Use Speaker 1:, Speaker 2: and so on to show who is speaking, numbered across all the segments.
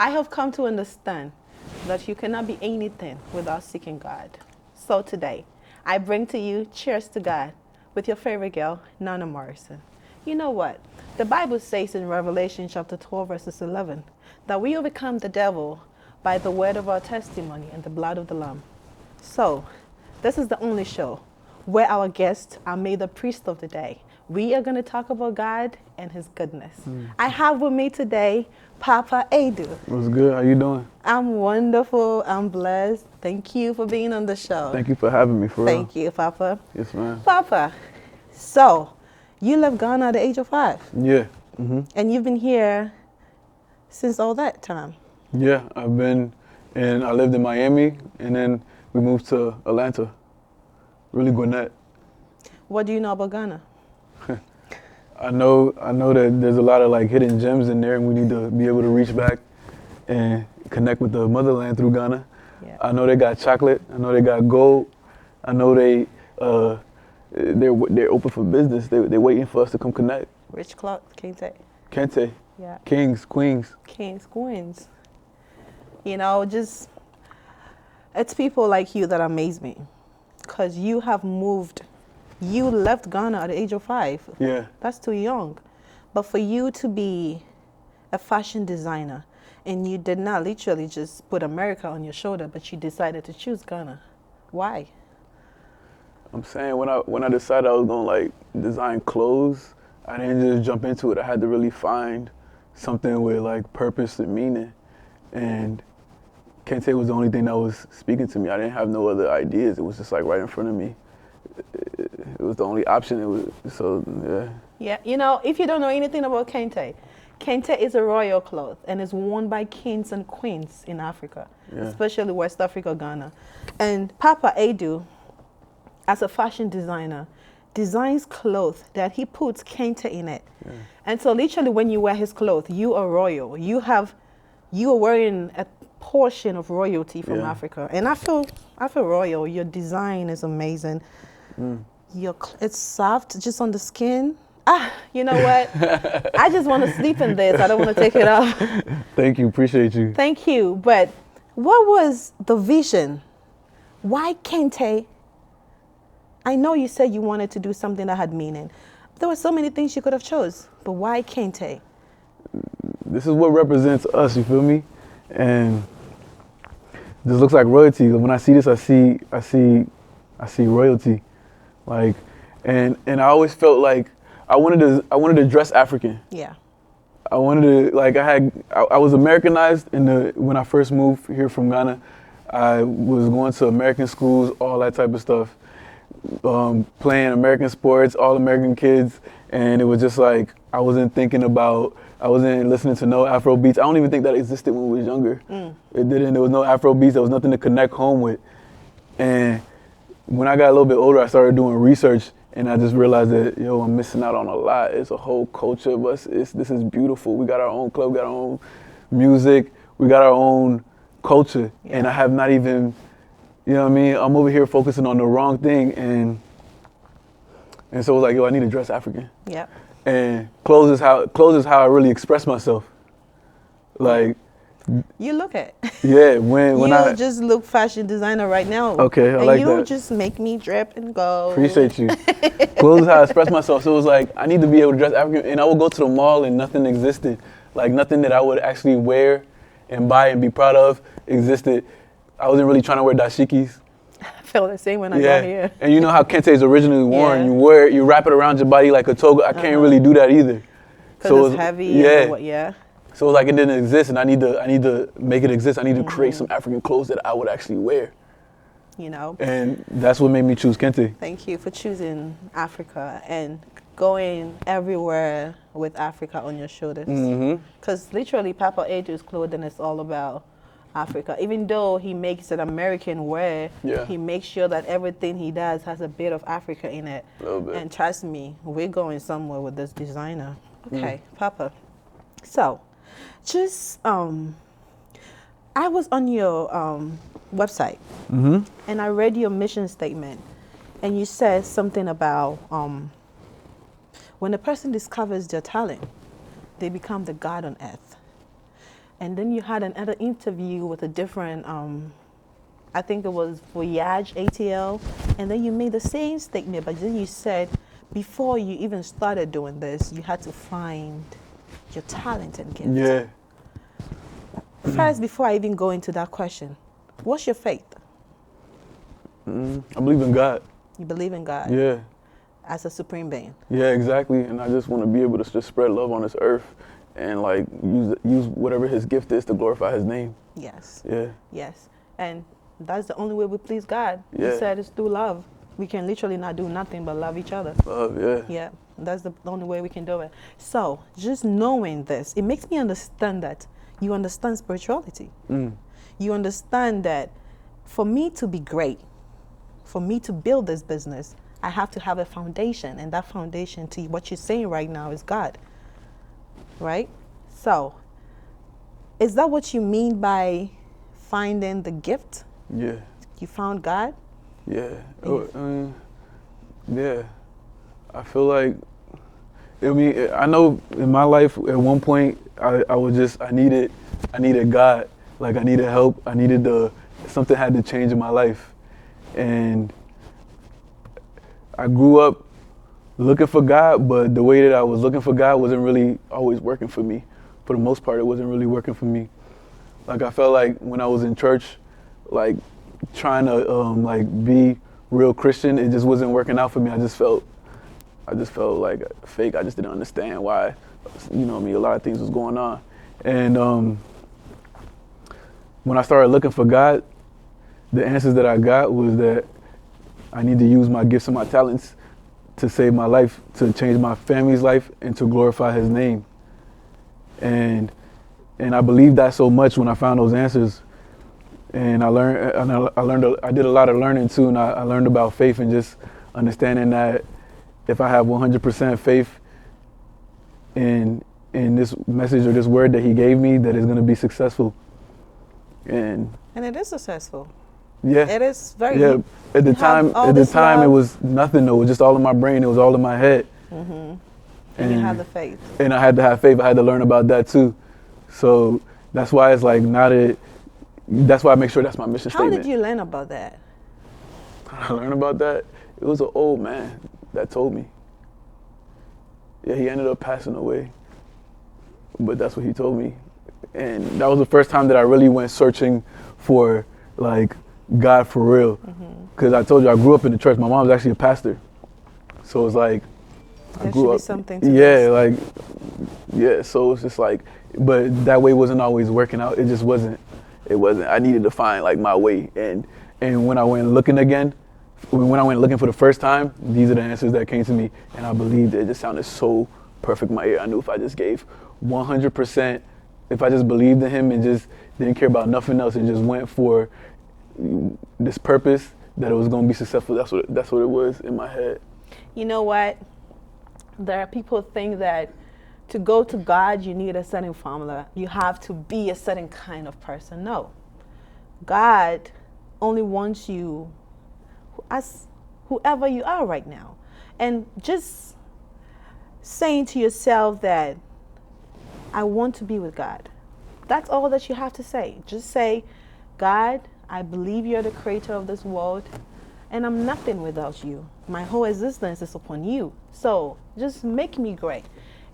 Speaker 1: I have come to understand that you cannot be anything without seeking God. So today, I bring to you Cheers to God with your favorite girl, Naana Morrison. You know what? The Bible says in Revelation chapter 12, verses 11, that we overcome the devil by the word of our testimony and the blood of the Lamb. So, this is the only show where our guests are made the priest of the day. We are going to talk about God and His goodness. I have with me today Papa Edu.
Speaker 2: What's good? How you doing?
Speaker 1: I'm wonderful. I'm blessed. Thank you for being on the show.
Speaker 2: Thank you for having me, for real.
Speaker 1: Thank you, Papa.
Speaker 2: Yes, ma'am.
Speaker 1: Papa, so you left Ghana at the age of 5.
Speaker 2: Yeah.
Speaker 1: And you've been here since all that time.
Speaker 2: Yeah, I lived in Miami, and then we moved to Atlanta. Really Gwinnett.
Speaker 1: What do you know about Ghana?
Speaker 2: I know that there's a lot of like hidden gems in there, and we need to be able to reach back and connect with the motherland through Ghana.
Speaker 1: Yeah.
Speaker 2: I know they got chocolate. I know they got gold. I know they're open for business. They're waiting for us to come connect.
Speaker 1: Rich clock, Kente.
Speaker 2: Kente.
Speaker 1: Yeah.
Speaker 2: Kings, queens.
Speaker 1: Kings, queens. You know, just, it's people like you that amaze me. Because you have moved. You left Ghana at the age of 5.
Speaker 2: Yeah.
Speaker 1: That's too young. But for you to be a fashion designer, and you did not literally just put America on your shoulder, but you decided to choose Ghana. Why?
Speaker 2: I'm saying when I decided I was gonna like design clothes, I didn't just jump into it. I had to really find something with like purpose and meaning. And Kente was the only thing that was speaking to me. I didn't have no other ideas. It was just like right in front of me. It was the only option. It was so yeah.
Speaker 1: Yeah, you know, if you don't know anything about Kente, Kente is a royal cloth and is worn by kings and queens in Africa, especially West Africa, Ghana. And Papa Edu, as a fashion designer, designs clothes that he puts Kente in it. Yeah. And so literally when you wear his clothes, you are royal. You are wearing a portion of royalty from Africa. And I feel royal. Your design is amazing. It's soft just on the skin. You know what? I just want to sleep in this. I don't want to take it off.
Speaker 2: Thank you. Appreciate you.
Speaker 1: Thank you. But what was the vision? Why Kente? I know you said you wanted to do something that had meaning. There were so many things you could have chose. But why Kente?
Speaker 2: This is what represents us, you feel me? And this looks like royalty. When I see this, I see royalty. Like, and I always felt like I wanted to dress African.
Speaker 1: Yeah.
Speaker 2: I wanted to, like, I was Americanized when I first moved here from Ghana. I was going to American schools, all that type of stuff, playing American sports, all American kids, and it was just like I wasn't listening to no Afro beats. I don't even think that existed when we was younger. It didn't. There was no Afro beats. There was nothing to connect home with. And when I got a little bit older, I started doing research, and I just realized that, I'm missing out on a lot. It's a whole culture, but this is beautiful. We got our own club, we got our own music, we got our own culture, and I have not even, you know what I mean? I'm over here focusing on the wrong thing, and so it was like, I need to dress African.
Speaker 1: Yeah.
Speaker 2: And clothes is how I really express myself. Like,
Speaker 1: you look it.
Speaker 2: Yeah, when I
Speaker 1: just look fashion designer right now.
Speaker 2: Okay, I like that.
Speaker 1: And you just make me drip and go.
Speaker 2: Appreciate you. Clothes is how I express myself. So it was like I need to be able to dress African, and I would go to the mall and nothing existed. Like nothing that I would actually wear and buy and be proud of existed. I wasn't really trying to wear dashikis.
Speaker 1: I feel the same when I go here.
Speaker 2: And you know how kente is originally worn. You wrap it around your body like a toga. I can't really do that either.
Speaker 1: Because it's heavy. Yeah.
Speaker 2: So it was like it didn't exist, and I need to make it exist. I need to create some African clothes that I would actually wear.
Speaker 1: You know.
Speaker 2: And that's what made me choose kente.
Speaker 1: Thank you for choosing Africa and going everywhere with Africa on your shoulders. Because literally, Papa Edu's clothing is all about Africa. Even though he makes it American wear, he makes sure that everything he does has a bit of Africa in it.
Speaker 2: A little bit.
Speaker 1: And trust me, we're going somewhere with this designer. Okay, Papa. So, just I was on your website, and I read your mission statement, and you said something about when a person discovers their talent, they become the God on earth. And then you had another interview with a different, I think it was Voyage ATL. And then you made the same statement, but then you said before you even started doing this, you had to find your talent and gift.
Speaker 2: Yeah.
Speaker 1: First, before I even go into that question, what's your faith?
Speaker 2: I believe in God.
Speaker 1: You believe in God?
Speaker 2: Yeah.
Speaker 1: As a supreme being?
Speaker 2: Yeah, exactly. And I just want to be able to just spread love on this earth and like use whatever his gift is to glorify his name.
Speaker 1: Yes.
Speaker 2: Yeah.
Speaker 1: Yes. And that's the only way we please God.
Speaker 2: Yeah.
Speaker 1: He said it's through love. We can literally not do nothing but love each other.
Speaker 2: Love, yeah.
Speaker 1: Yeah. That's the only way we can do it. So just knowing this, it makes me understand that you understand spirituality. You understand that for me to be great, for me to build this business, I have to have a foundation. And that foundation, to what you're saying right now, is God. Right? So, is that what you mean by finding the gift?
Speaker 2: Yeah.
Speaker 1: You found God?
Speaker 2: Yeah. Yeah. I feel like, I mean, I know in my life at one point I needed God. Like I needed help. Something had to change in my life. And I grew up looking for God, but the way that I was looking for God wasn't really always working for me. For the most part, it wasn't really working for me. Like I felt like when I was in church, like trying to like be real Christian, it just wasn't working out for me. I just felt like fake. I just didn't understand why, you know what I mean, a lot of things was going on. And when I started looking for God, the answers that I got was that I need to use my gifts and my talents to save my life, to change my family's life, and to glorify his name. And I believed that so much when I found those answers. And I did a lot of learning too, and I learned about faith and just understanding that if I have 100% faith in this message or this word that he gave me, that it's going to be successful. And
Speaker 1: it is successful.
Speaker 2: Yeah.
Speaker 1: It is very.
Speaker 2: Yeah. At the time, it was nothing though. It was just all in my brain. It was all in my head.
Speaker 1: Mm-hmm. And you had the faith.
Speaker 2: And I had to have faith. I had to learn about that too. So that's why it's like that's why I make sure that's my mission statement.
Speaker 1: How did you learn about that?
Speaker 2: I learned about that. It was an old man that told me. Yeah, he ended up passing away. But that's what he told me. And that was the first time that I really went searching for like God for real. Because I told you I grew up in the church. My mom was actually a pastor. So it's like
Speaker 1: there should be something to
Speaker 2: this. So it's just like, but that way wasn't always working out. It just wasn't. It wasn't. I needed to find like my way. And when I went looking again, when I went looking for the first time, these are the answers that came to me. And I believed it. It just sounded so perfect in my ear. I knew if I just gave 100%, if I just believed in him and just didn't care about nothing else and just went for this purpose, that it was going to be successful. That's what it was in my head.
Speaker 1: You know what? There are people who think that to go to God, you need a certain formula. You have to be a certain kind of person. No. God only wants you as whoever you are right now. And just saying to yourself that I want to be with God. That's all that you have to say. Just say, God, I believe you're the creator of this world, and I'm nothing without you. My whole existence is upon you. So just make me great.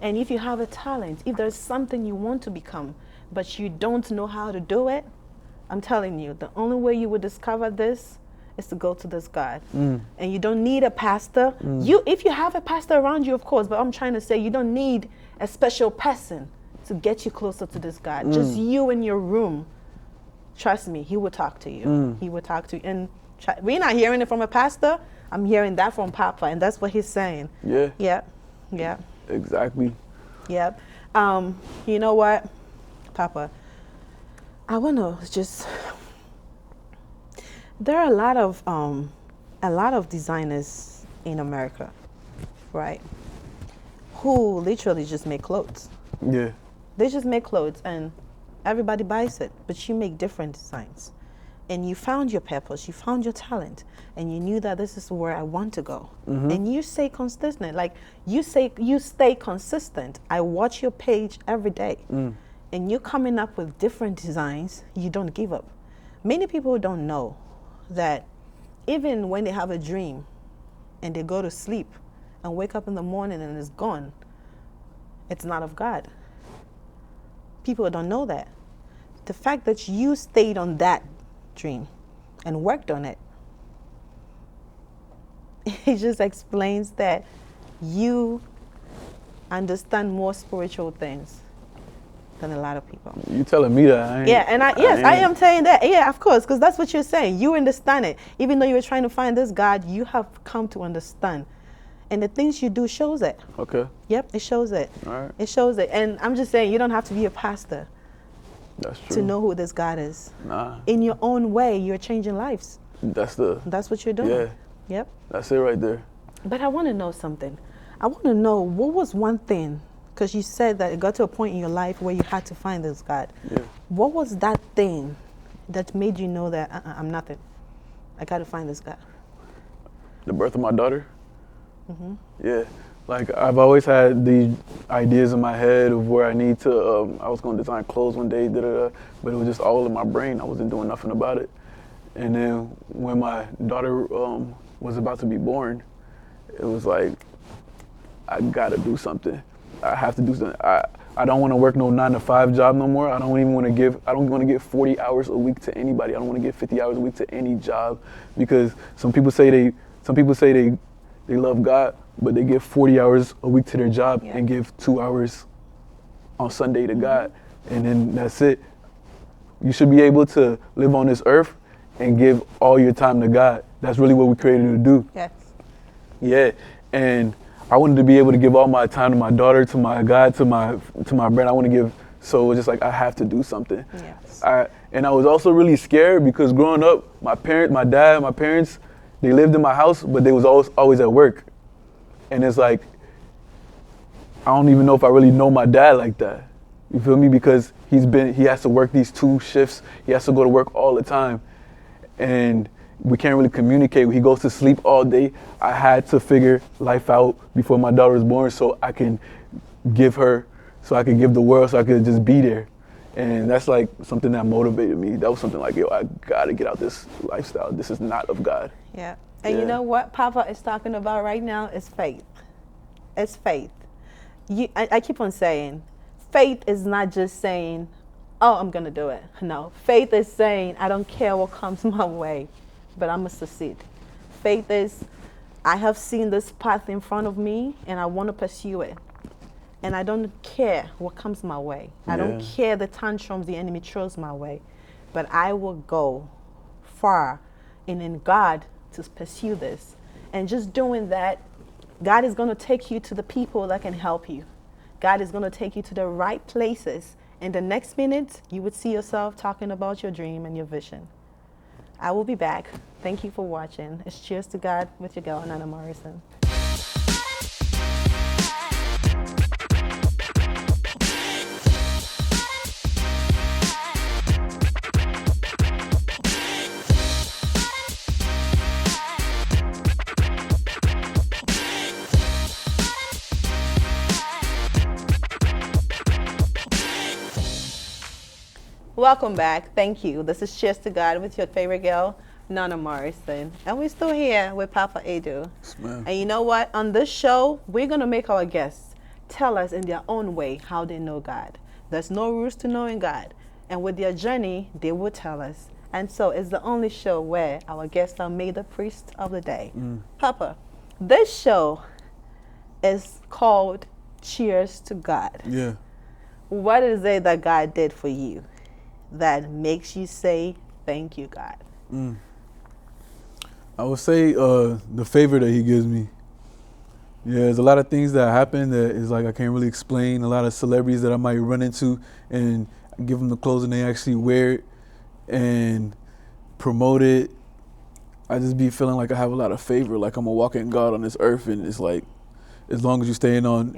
Speaker 1: And if you have a talent, if there's something you want to become, but you don't know how to do it, I'm telling you, the only way you would discover this is to go to this God. And you don't need a pastor. If you have a pastor around you, of course, but I'm trying to say you don't need a special person to get you closer to this God. Just you in your room. Trust me, he will talk to you. He will talk to you. And we're not hearing it from a pastor. I'm hearing that from Papa, and that's what he's saying.
Speaker 2: Yeah.
Speaker 1: Yeah. Yeah.
Speaker 2: Exactly.
Speaker 1: Yep. You know what, Papa? I want to just. There are a lot of designers in America, right? Who literally just make clothes.
Speaker 2: Yeah.
Speaker 1: They just make clothes, and everybody buys it. But you make different designs, and you found your purpose. You found your talent, and you knew that this is where I want to go. And you stay consistent. Like you stay consistent. I watch your page every day. and you're coming up with different designs, you don't give up. Many people don't know that even when they have a dream and they go to sleep and wake up in the morning and it's gone, it's not of God. People don't know that. The fact that you stayed on that dream and worked on it, it just explains that you understand more spiritual things than a lot of people.
Speaker 2: You telling me that?
Speaker 1: Yeah, and I am saying that. Yeah, of course, because that's what you're saying. You understand it. Even though you were trying to find this God, you have come to understand. And the things you do shows it.
Speaker 2: Okay.
Speaker 1: Yep, it shows it.
Speaker 2: All right.
Speaker 1: It shows it. And I'm just saying, you don't have to be a pastor
Speaker 2: That's true.
Speaker 1: to know who this God is.
Speaker 2: Nah.
Speaker 1: In your own way, you're changing lives.
Speaker 2: That's
Speaker 1: what you're doing.
Speaker 2: Yeah.
Speaker 1: Yep.
Speaker 2: That's it right there.
Speaker 1: But I want to know something. I want to know, what was one thing, because you said that it got to a point in your life where you had to find this God.
Speaker 2: Yeah.
Speaker 1: What was that thing that made you know that I'm nothing? I got to find this God.
Speaker 2: The birth of my daughter. Mm-hmm. Yeah. Like, I've always had the ideas in my head of where I need to, I was going to design clothes one day, but it was just all in my brain. I wasn't doing nothing about it. And then when my daughter was about to be born, it was like, I gotta do something. I have to do something. I don't want to work no 9-to-5 job no more. I don't want to give 40 hours a week to anybody. I don't want to give 50 hours a week to any job, because some people say they love God, but they give 40 hours a week to their job and give 2 hours on Sunday to God, and then that's it. You should be able to live on this earth and give all your time to God. That's really what we created to do.
Speaker 1: Yes.
Speaker 2: Yeah, and I wanted to be able to give all my time to my daughter, to my God, to my brand. I want to give, so it's just like I have to do something.
Speaker 1: Yes.
Speaker 2: And I was also really scared because growing up, my parents, they lived in my house, but they was always at work. And it's like, I don't even know if I really know my dad like that. You feel me? Because he has to work these 2 shifts. He has to go to work all the time. And we can't really communicate. He goes to sleep all day. I had to figure life out before my daughter was born so I can give her, so I could give the world, so I could just be there. And that's like something that motivated me. That was something like, yo, I gotta get out this lifestyle. This is not of God.
Speaker 1: Yeah. And you know what Papa is talking about right now is faith. It's faith. I keep on saying, faith is not just saying, oh, I'm gonna do it. No, faith is saying, I don't care what comes my way, but I'm gonna succeed. Faith is, I have seen this path in front of me and I want to pursue it. And I don't care what comes my way. I don't care the tantrums the enemy throws my way, but I will go far and in God to pursue this. And just doing that, God is going to take you to the people that can help you. God is going to take you to the right places. And the next minute, you would see yourself talking about your dream and your vision. I will be back. Thank you for watching. It's Cheers to God with your girl, Naana Morrison. Welcome back. Thank you. This is Cheers to God with your favorite girl, Naana Morrison. And we're still here with Papa Edu.
Speaker 2: Yes, ma'am.
Speaker 1: And you know what? On this show, we're going to make our guests tell us in their own way how they know God. There's no rules to knowing God. And with their journey, they will tell us. And so it's the only show where our guests are made the priest of the day. Papa, this show is called Cheers to God.
Speaker 2: Yeah.
Speaker 1: What is it that God did for you that makes you say, thank you, God?
Speaker 2: I would say the favor that he gives me. Yeah, there's a lot of things that happen that is like I can't really explain. A lot of celebrities that I might run into and give them the clothes and they actually wear it and promote it. I just be feeling like I have a lot of favor, like I'm a walking God on this earth, and it's like as long as you're staying on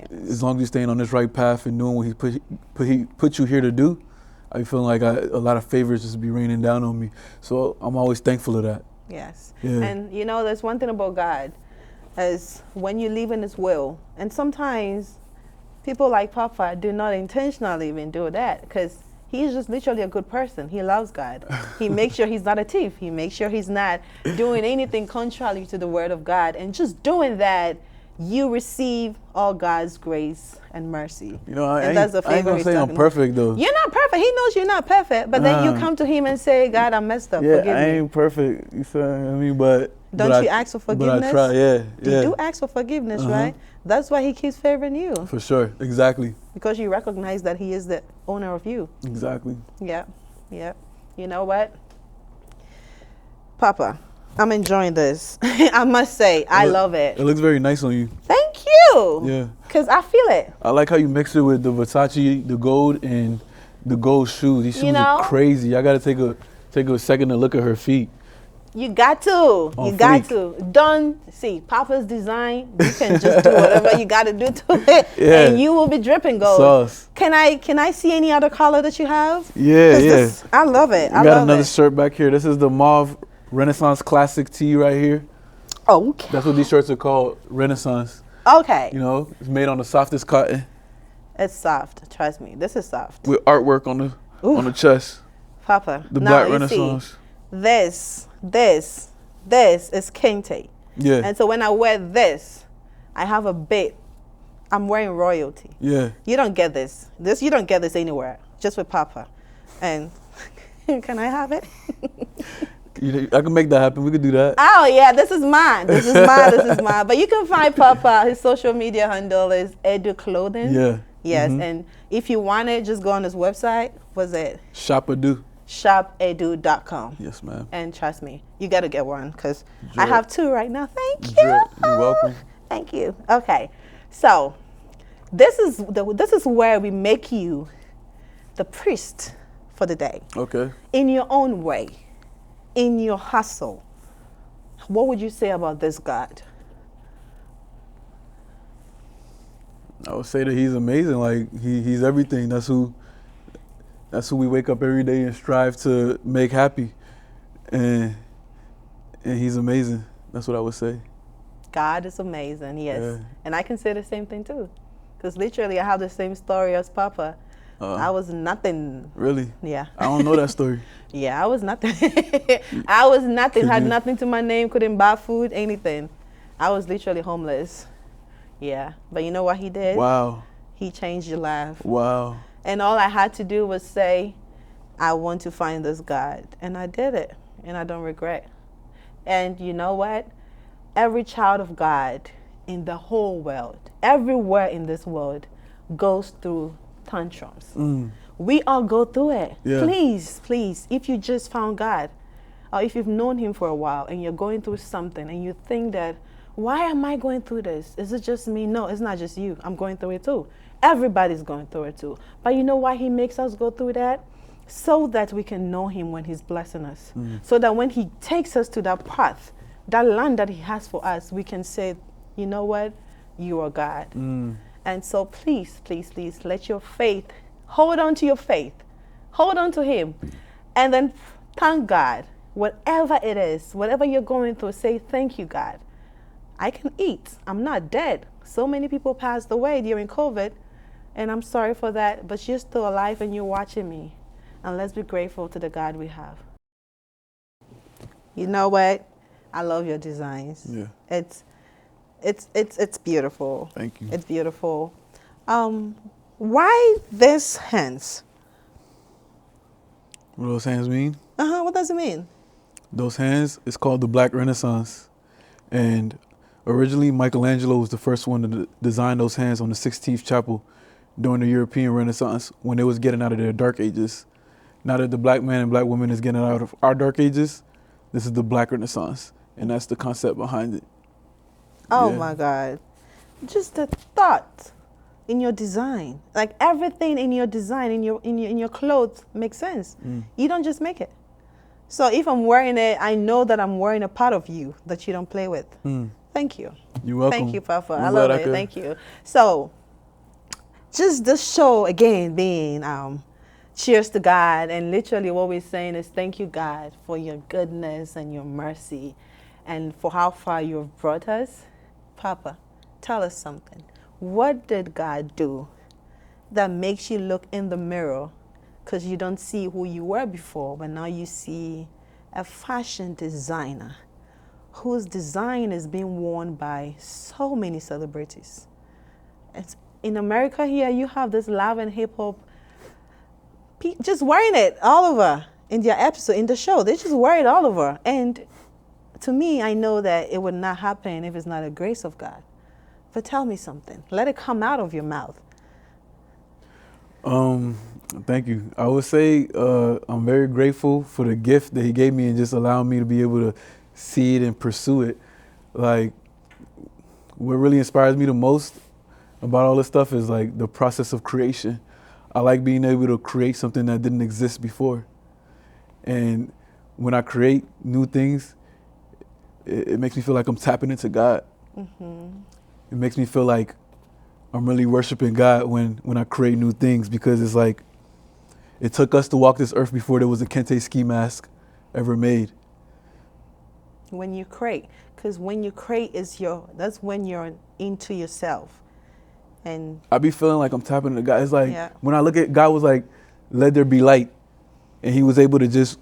Speaker 2: this right path and doing what he put you here to do, I be feeling like a lot of favors just be raining down on me. So I'm always thankful of that.
Speaker 1: Yes.
Speaker 2: Yeah.
Speaker 1: And you know, there's one thing about God, is when you live in his will, and sometimes People like Papa do not intentionally even do that because he's just literally a good person. He loves God. He makes sure he's not a thief. He makes sure he's not doing anything contrary to the word of God. And just doing that, you receive all God's grace and mercy.
Speaker 2: You know,
Speaker 1: and that's the
Speaker 2: I ain't
Speaker 1: favor
Speaker 2: gonna say I'm perfect though.
Speaker 1: You're not perfect. He knows you're not perfect. But then you come to him and say, God, I messed up.
Speaker 2: Yeah,
Speaker 1: Forgive
Speaker 2: I
Speaker 1: me.
Speaker 2: ain't perfect. You feel what I mean? But
Speaker 1: Don't you ask for forgiveness?
Speaker 2: But I try. Yeah,
Speaker 1: You do ask for forgiveness, right? That's why he keeps favoring you.
Speaker 2: For sure. Exactly.
Speaker 1: Because you recognize that he is the owner of you.
Speaker 2: Exactly.
Speaker 1: Yeah. Yeah. You know what? Papa, I'm enjoying this. I must say, I love it.
Speaker 2: It looks very nice on you.
Speaker 1: Thank you.
Speaker 2: Yeah.
Speaker 1: Because I feel it.
Speaker 2: I like how you mix it with the Versace, the gold, and the gold shoes. These shoes are crazy. I gotta take a second to look at her feet.
Speaker 1: You got to. You got to. Don't see Papa's design. You can just do whatever you got to do to it, and you will be dripping gold.
Speaker 2: Sauce.
Speaker 1: Can I see any other color that you have?
Speaker 2: Yeah, yeah.
Speaker 1: I love it.
Speaker 2: I got another shirt back here. This is the mauve Renaissance Classic tee right here.
Speaker 1: Okay.
Speaker 2: That's what these shirts are called, Renaissance.
Speaker 1: Okay.
Speaker 2: You know, it's made on the softest cotton.
Speaker 1: It's soft. Trust me, this is soft.
Speaker 2: With artwork on the chest.
Speaker 1: Papa.
Speaker 2: The Black Renaissance.
Speaker 1: See, this is kente.
Speaker 2: Yeah.
Speaker 1: And so when I wear this, I have a bit. I'm wearing royalty.
Speaker 2: Yeah.
Speaker 1: You don't get this. You don't get this anywhere. Just with Papa. And can I have it?
Speaker 2: I can make that happen. We could do that.
Speaker 1: Oh yeah, this is mine. This is mine. But you can find Papa. His social media handle is Edu Clothing.
Speaker 2: Yeah.
Speaker 1: Yes. And if you want it, just go on his website. What's it?
Speaker 2: Shopedu.
Speaker 1: Shopedu.com.
Speaker 2: Yes, ma'am. And
Speaker 1: trust me, you got to get one because I have two right now. Thank you.
Speaker 2: You're welcome.
Speaker 1: Thank you. Okay, so this is where we make you the priest for the day.
Speaker 2: Okay.
Speaker 1: In your own way, in your hustle. What would you say about this God?
Speaker 2: I would say that he's amazing. Like he's everything. That's who we wake up every day and strive to make happy. And he's amazing. That's what I would say.
Speaker 1: God is amazing, yes.
Speaker 2: Yeah.
Speaker 1: And I can say the same thing too. Because literally I have the same story as Papa. I was nothing.
Speaker 2: Really?
Speaker 1: Yeah.
Speaker 2: I don't know that story.
Speaker 1: Yeah, I was nothing. I was nothing, had nothing to my name, couldn't buy food, anything. I was literally homeless. Yeah. But you know what he did?
Speaker 2: Wow.
Speaker 1: He changed your life.
Speaker 2: Wow.
Speaker 1: And all I had to do was say, I want to find this God. And I did it. And I don't regret. And you know what? Every child of God in the whole world, everywhere in this world, goes through tantrums. We all go through it. Yeah. Please, if you just found God, or if you've known him for a while and you're going through something and you think that, why am I going through this? Is it just me? No, it's not just you. I'm going through it too. Everybody's going through it too. But you know why he makes us go through that? So that we can know him when he's blessing us. So that when he takes us to that path, that land that he has for us, we can say, you know what? You are God. And so please, let your faith, hold on to your faith. Hold on to him. And then thank God. Whatever it is, whatever you're going through, say, thank you, God. I can eat. I'm not dead. So many people passed away during COVID, and I'm sorry for that, but you're still alive and you're watching me. And let's be grateful to the God we have. You know what? I love your designs.
Speaker 2: Yeah.
Speaker 1: It's beautiful.
Speaker 2: Thank you.
Speaker 1: It's beautiful. Why this hands?
Speaker 2: What do those hands mean?
Speaker 1: What does it mean?
Speaker 2: Those hands is called the Black Renaissance. And originally Michelangelo was the first one to design those hands on the 16th chapel during the European Renaissance when they was getting out of their dark ages. Now that the black man and black woman is getting out of our dark ages, this is the Black Renaissance. And that's the concept behind it.
Speaker 1: Oh my God. Just the thought in your design. Like everything in your design, in your clothes makes sense. You don't just make it. So if I'm wearing it, I know that I'm wearing a part of you that you don't play with. Thank you.
Speaker 2: You're welcome.
Speaker 1: Thank you, Papa. I love it. Thank you. So just this show again being cheers to God, and literally what we're saying is thank you, God, for your goodness and your mercy and for how far you have brought us. Papa, tell us something. What did God do that makes you look in the mirror because you don't see who you were before, but now you see a fashion designer whose design is being worn by so many celebrities. It's, in America here, you have this love and hip hop just wearing it all over in their episode, in the show. They just wear it all over. And to me, I know that it would not happen if it's not a grace of God. But tell me something. Let it come out of your mouth.
Speaker 2: Thank you. I would say I'm very grateful for the gift that he gave me and just allowing me to be able to see it and pursue it. Like, what really inspires me the most about all this stuff is like the process of creation. I like being able to create something that didn't exist before. And when I create new things, it makes me feel like I'm tapping into God. Mm-hmm. It makes me feel like I'm really worshiping God when I create new things, because it's like it took us to walk this earth before there was a Kente ski mask ever made.
Speaker 1: When you create, because when you create that's when you're into yourself. And
Speaker 2: I be feeling like I'm tapping into God. It's like when I look at God was like, let there be light. And he was able to just,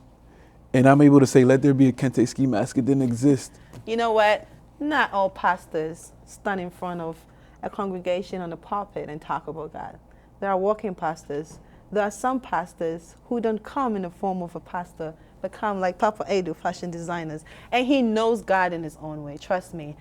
Speaker 2: and I'm able to say, let there be a Kente ski mask. It didn't exist.
Speaker 1: You know what? Not all pastors stand in front of a congregation on the pulpit and talk about God. There are walking pastors. There are some pastors who don't come in the form of a pastor, but come like Papa Edu, fashion designers. And he knows God in his own way, trust me.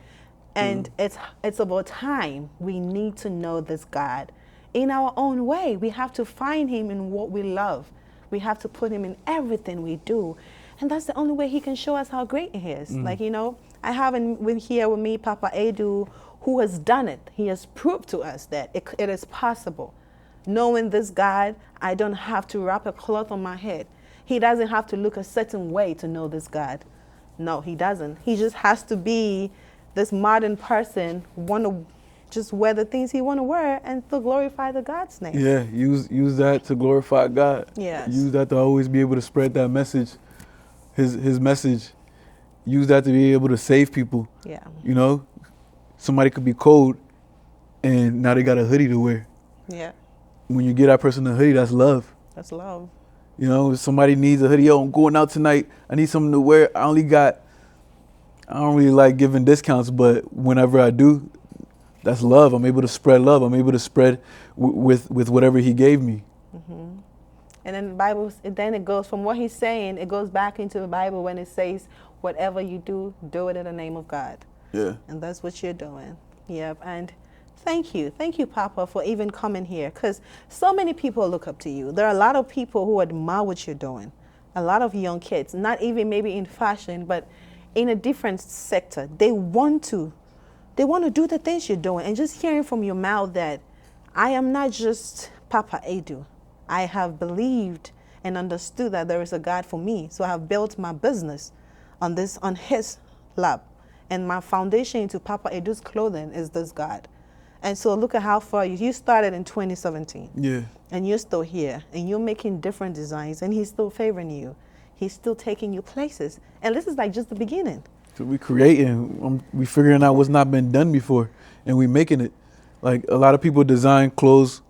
Speaker 1: And it's about time we need to know this God in our own way. We have to find him in what we love. We have to put him in everything we do. And that's the only way he can show us how great he is. Like, you know, I have here with me Papa Edu, who has done it. He has proved to us that it is possible. Knowing this God, I don't have to wrap a cloth on my head. He doesn't have to look a certain way to know this God. No, he doesn't. He just has to be this modern person, want to just wear the things he want to wear and to glorify the God's name.
Speaker 2: Yeah, use that to glorify God.
Speaker 1: Yes.
Speaker 2: Use that to always be able to spread that message, his message. Use that to be able to save people.
Speaker 1: Yeah.
Speaker 2: You know, somebody could be cold and now they got a hoodie to wear.
Speaker 1: Yeah.
Speaker 2: When you get that person a hoodie, that's love.
Speaker 1: That's love.
Speaker 2: You know, if somebody needs a hoodie, yo, I'm going out tonight, I need something to wear. I don't really like giving discounts, but whenever I do, that's love. I'm able to spread love. I'm able to spread with whatever he gave me.
Speaker 1: Mm-hmm. And then the Bible, then it goes from what he's saying, it goes back into the Bible when it says, whatever you do, do it in the name of God.
Speaker 2: Yeah.
Speaker 1: And that's what you're doing. Yep. And thank you, Papa, for even coming here, because so many people look up to you. There are a lot of people who admire what you're doing. A lot of young kids, not even maybe in fashion, but in a different sector. They want to do the things you're doing. And just hearing from your mouth that I am not just Papa Edu. I have believed and understood that there is a God for me. So I have built my business on his lab. And my foundation into Papa Edu's clothing is this God. And so look at how far you started in 2017. Yeah. And you're still here. And you're making different designs. And he's still favoring you. He's still taking you places. And this is like just the beginning.
Speaker 2: So we creating, we figuring out what's not been done before. And we making it. Like a lot of people design clothes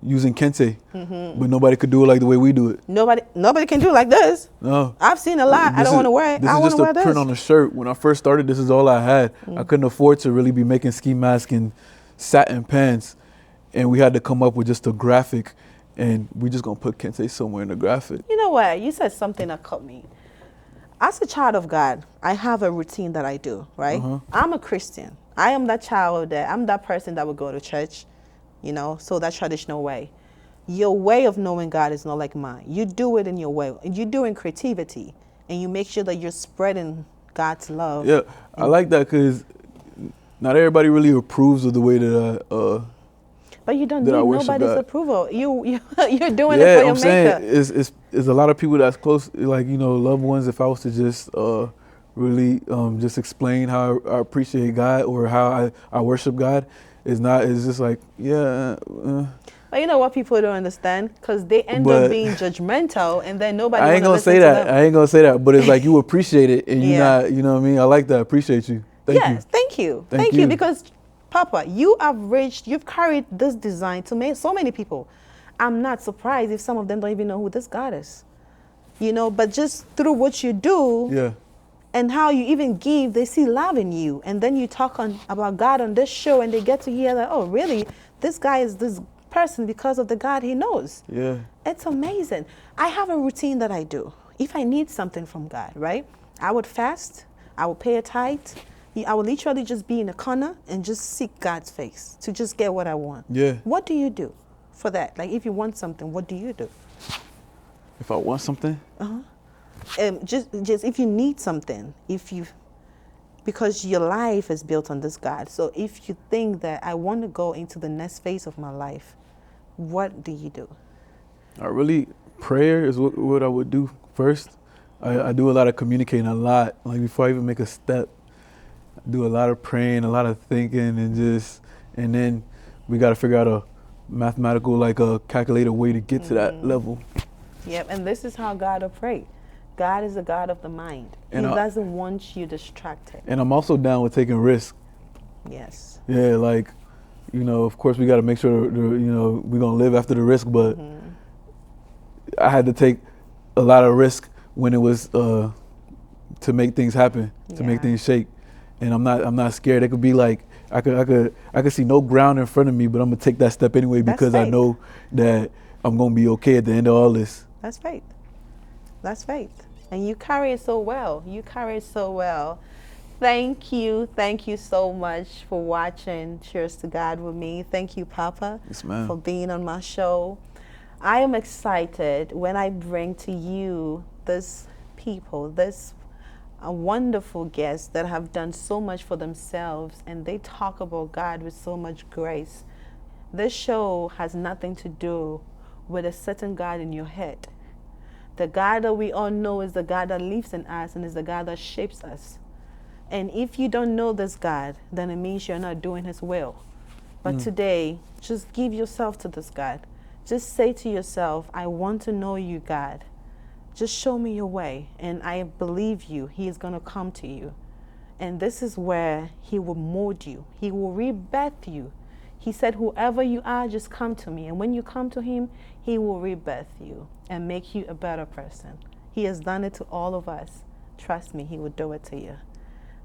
Speaker 2: using Kente. Mm-hmm. But nobody could do it like the way we do it.
Speaker 1: Nobody can do it like this. No. I've seen a lot. I don't want to wear it. I want to wear this. This is just a print on
Speaker 2: a shirt. When I first started, this is all I had. I couldn't afford to really be making ski masks and satin pants. And we had to come up with just a graphic. And we just going to put Kente somewhere in the graphic.
Speaker 1: You know what? You said something that caught me. As a child of God, I have a routine that I do, right? Uh-huh. I'm a Christian. I am that child I'm that person that would go to church, you know, so that traditional way. Your way of knowing God is not like mine. You do it in your way. You do it in creativity. And you make sure that you're spreading God's love.
Speaker 2: Yeah, I like that because not everybody really approves of the way that
Speaker 1: but you don't need nobody's approval. You're doing it for your maker.
Speaker 2: It's a lot of people that's close, like, you know, loved ones. If I was to just really just explain how I appreciate God or how I worship God, it's just like, yeah.
Speaker 1: But you know what people don't understand? Because they end up being judgmental and then nobody
Speaker 2: I ain't gonna say that. I ain't gonna say that. But it's like you appreciate it and you're not, you know what I mean? I like that. I appreciate you. Thank you.
Speaker 1: Thank you. Thank you. Because Papa, you've carried this design to so many people. I'm not surprised if some of them don't even know who this God is. But just through what you do and how you even give, they see love in you. And then you talk about God on this show and they get to hear that, oh, really? This guy is this person because of the God he knows.
Speaker 2: Yeah.
Speaker 1: It's amazing. I have a routine that I do. If I need something from God, right? I would fast. I would pay a tithe. I would literally just be in a corner and just seek God's face to just get what I want.
Speaker 2: Yeah.
Speaker 1: What do you do for that? Like, if you want something, what do you do?
Speaker 2: If I want something?
Speaker 1: Just if you need something, because your life is built on this God. So if you think that I want to go into the next phase of my life, what do you do?
Speaker 2: Prayer is what I would do first. I do a lot of communicating, a lot. Like before I even make a step, I do a lot of praying, a lot of thinking, and then we got to figure out a mathematical, like a calculated way to get to that level.
Speaker 1: Yep, and this is how God operates. God is a God of the mind. He doesn't want you distracted. And
Speaker 2: I'm also down with taking risks.
Speaker 1: Yes.
Speaker 2: Yeah, like, of course we got to make sure, we're going to live after the risk, but I had to take a lot of risk when it was to make things happen, to make things shake. And I'm not scared. It could be like, I could see no ground in front of me, but I'm going to take that step anyway because I know that I'm going to be okay at the end of all this.
Speaker 1: That's faith. That's faith. And you carry it so well. Thank you. Thank you so much for watching Cheers to God with me. Thank you, Papa,
Speaker 2: yes, ma'am,
Speaker 1: for being on my show. I am excited when I bring to you this wonderful guests that have done so much for themselves, and they talk about God with so much grace. This show has nothing to do with a certain God in your head. The God that we all know is the God that lives in us and is the God that shapes us. And if you don't know this God, then it means you're not doing his will. But today, just give yourself to this God. Just say to yourself, I want to know you, God. Just show me your way. And I believe you. He is going to come to you. And this is where he will mold you. He will rebirth you. He said, whoever you are, just come to me. And when you come to him, he will rebirth you and make you a better person. He has done it to all of us. Trust me, he will do it to you.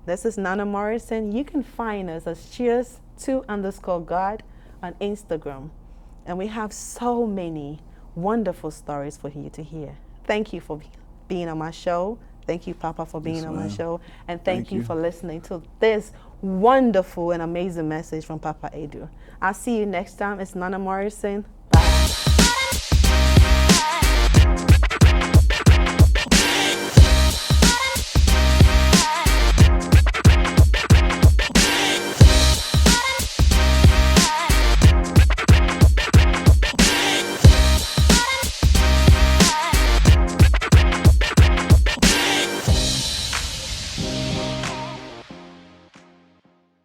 Speaker 1: This is Naana Morrison. You can find us as Cheers2_God on Instagram. And we have so many wonderful stories for you to hear. Thank you for being on my show. Thank you, Papa, for being on my show. And thank you for listening to this wonderful and amazing message from Papa Edu. I'll see you next time. It's Naana Morrison.